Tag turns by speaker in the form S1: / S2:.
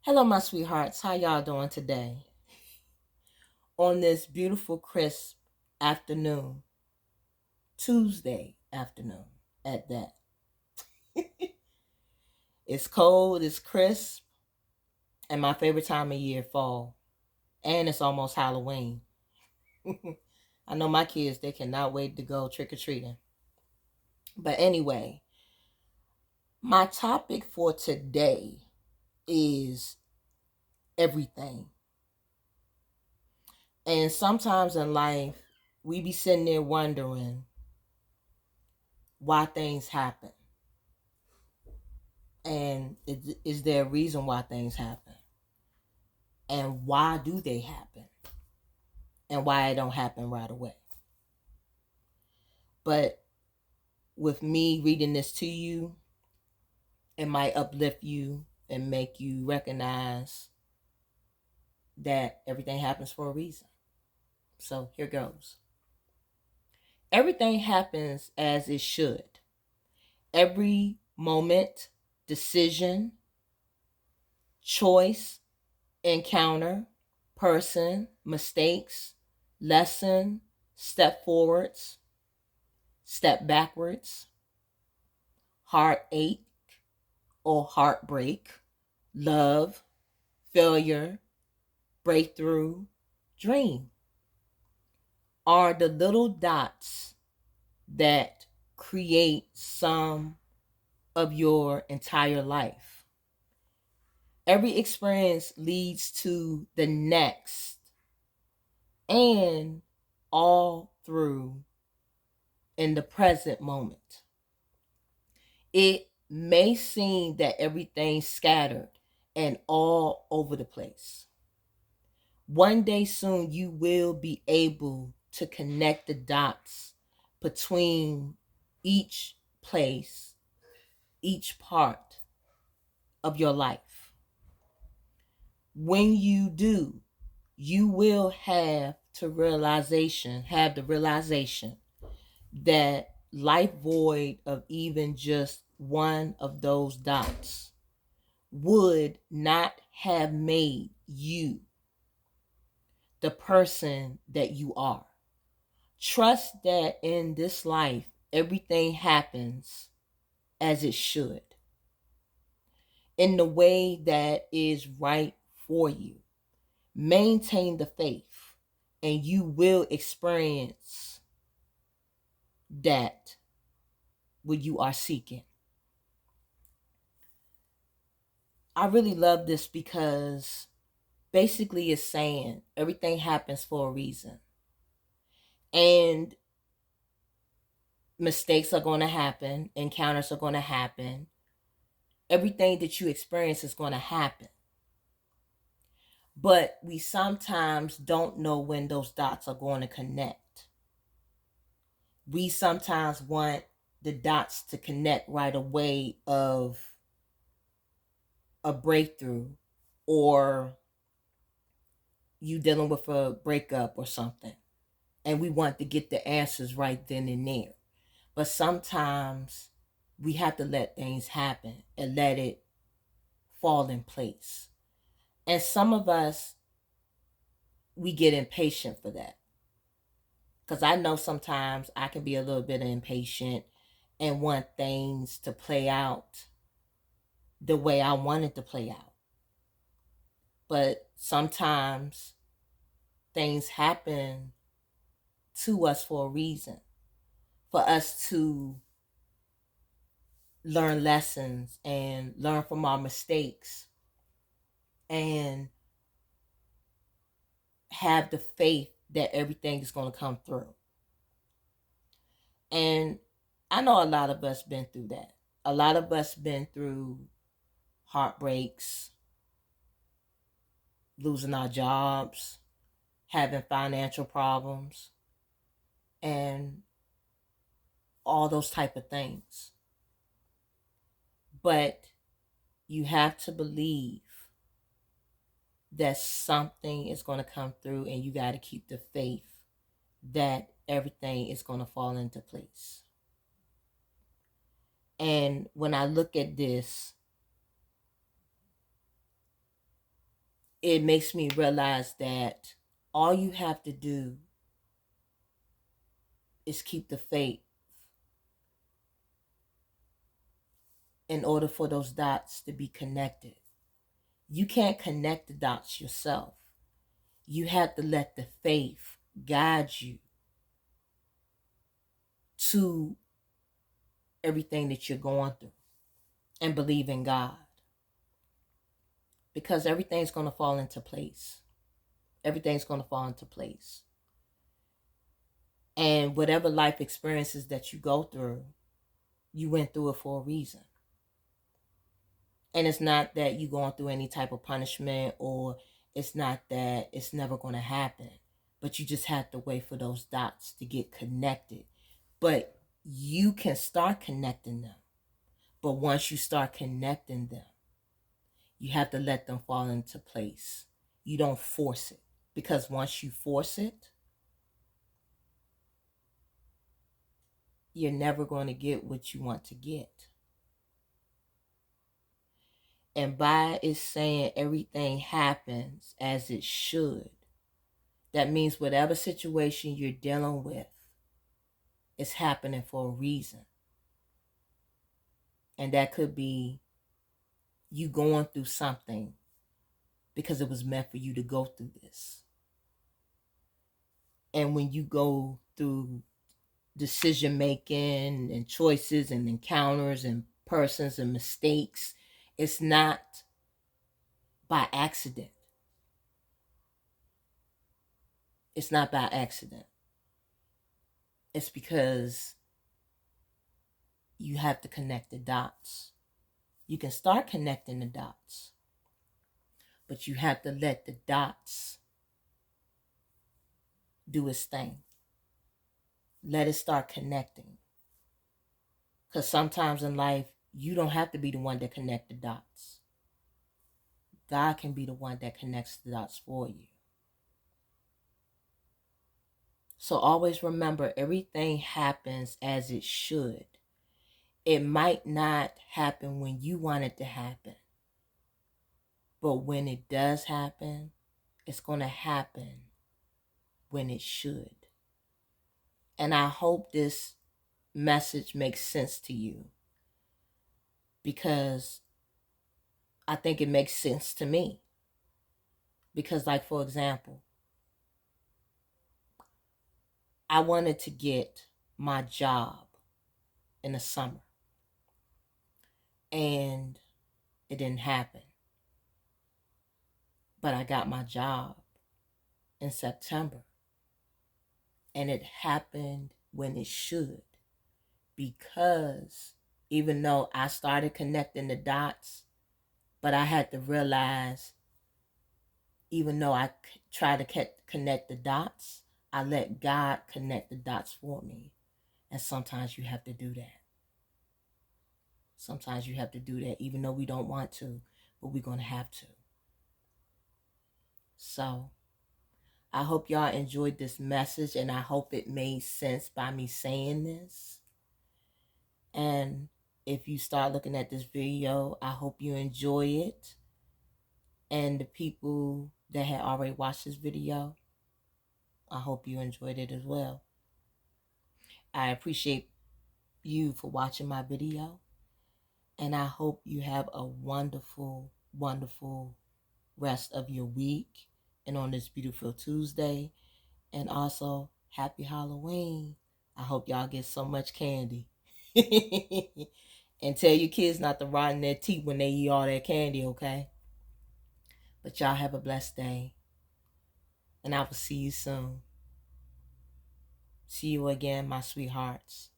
S1: Hello, my sweethearts. How y'all doing today? On this beautiful, crisp afternoon, Tuesday afternoon at that. It's cold, it's crisp, and my favorite time of year, fall. And it's almost Halloween. I know my kids, they cannot wait to go trick-or-treating. But anyway, my topic for today is everything. And sometimes in life, we be sitting there wondering why things happen. And is there a reason why things happen? And why do they happen? And why it don't happen right away? But with me reading this to you, it might uplift you and make you recognize that everything happens for a reason. So here goes. Everything happens as it should. Every moment, decision, choice, encounter, person, mistakes, lesson, step forwards, step backwards, heartache or heartbreak, love, failure, breakthrough, dream are the little dots that create some of your entire life. Every experience leads to the next, and all through in the present moment. It may seem that everything's scattered and all over the place. One day soon, you will be able to connect the dots between each place, each part of your life. When you do, you will have the realization that life void of even just one of those dots would not have made you the person that you are. Trust that in this life, everything happens as it should, in the way that is right for you. Maintain the faith, and you will experience that what you are seeking. I really love this because basically it's saying everything happens for a reason. And mistakes are going to happen, encounters are going to happen. Everything that you experience is going to happen. But we sometimes don't know when those dots are going to connect. We sometimes want the dots to connect right away of a breakthrough, or you dealing with a breakup or something. And we want to get the answers right then and there. But sometimes we have to let things happen and let it fall in place. And some of us, we get impatient for that. Because I know sometimes I can be a little bit impatient and want things to play out the way I want it to play out. But sometimes things happen to us for a reason, for us to learn lessons and learn from our mistakes and have the faith that everything is going to come through. And I know a lot of us been through that. A lot of us been through heartbreaks, losing our jobs, having financial problems, and all those type of things. But you have to believe that something is going to come through, and you got to keep the faith that everything is going to fall into place. And when I look at this, it makes me realize that all you have to do is keep the faith in order for those dots to be connected. You can't connect the dots yourself. You have to let the faith guide you to everything that you're going through and believe in God, because everything's going to fall into place. Everything's going to fall into place. And whatever life experiences that you go through, you went through it for a reason. And it's not that you're going through any type of punishment, or it's not that it's never going to happen. But you just have to wait for those dots to get connected. But you can start connecting them. But once you start connecting them, you have to let them fall into place. You don't force it. Because once you force it, you're never going to get what you want to get. And by it saying everything happens as it should, that means whatever situation you're dealing with is happening for a reason. And that could be you going through something because it was meant for you to go through this. And when you go through decision making and choices and encounters and persons and mistakes, it's not by accident. It's not by accident. It's because you have to connect the dots. You can start connecting the dots, but you have to let the dots do its thing. Let it start connecting. Because sometimes in life, you don't have to be the one that connect the dots. God can be the one that connects the dots for you. So always remember, everything happens as it should. It might not happen when you want it to happen. But when it does happen, it's going to happen when it should. And I hope this message makes sense to you, because I think it makes sense to me. Because, like, for example, I wanted to get my job in the summer, and it didn't happen. But I got my job in September, and it happened when it should. Because even though I started connecting the dots, but I had to realize, even though I try to connect the dots, I let God connect the dots for me. And sometimes you have to do that. Sometimes you have to do that, even though we don't want to, but we're going to have to. So I hope y'all enjoyed this message, and I hope it made sense by me saying this. And if you start looking at this video, I hope you enjoy it. And the people that had already watched this video, I hope you enjoyed it as well. I appreciate you for watching my video. And I hope you have a wonderful, wonderful rest of your week and on this beautiful Tuesday. And also, happy Halloween. I hope y'all get so much candy. And tell your kids not to rot in their teeth when they eat all that candy, okay? But y'all have a blessed day. And I will see you soon. See you again, my sweethearts.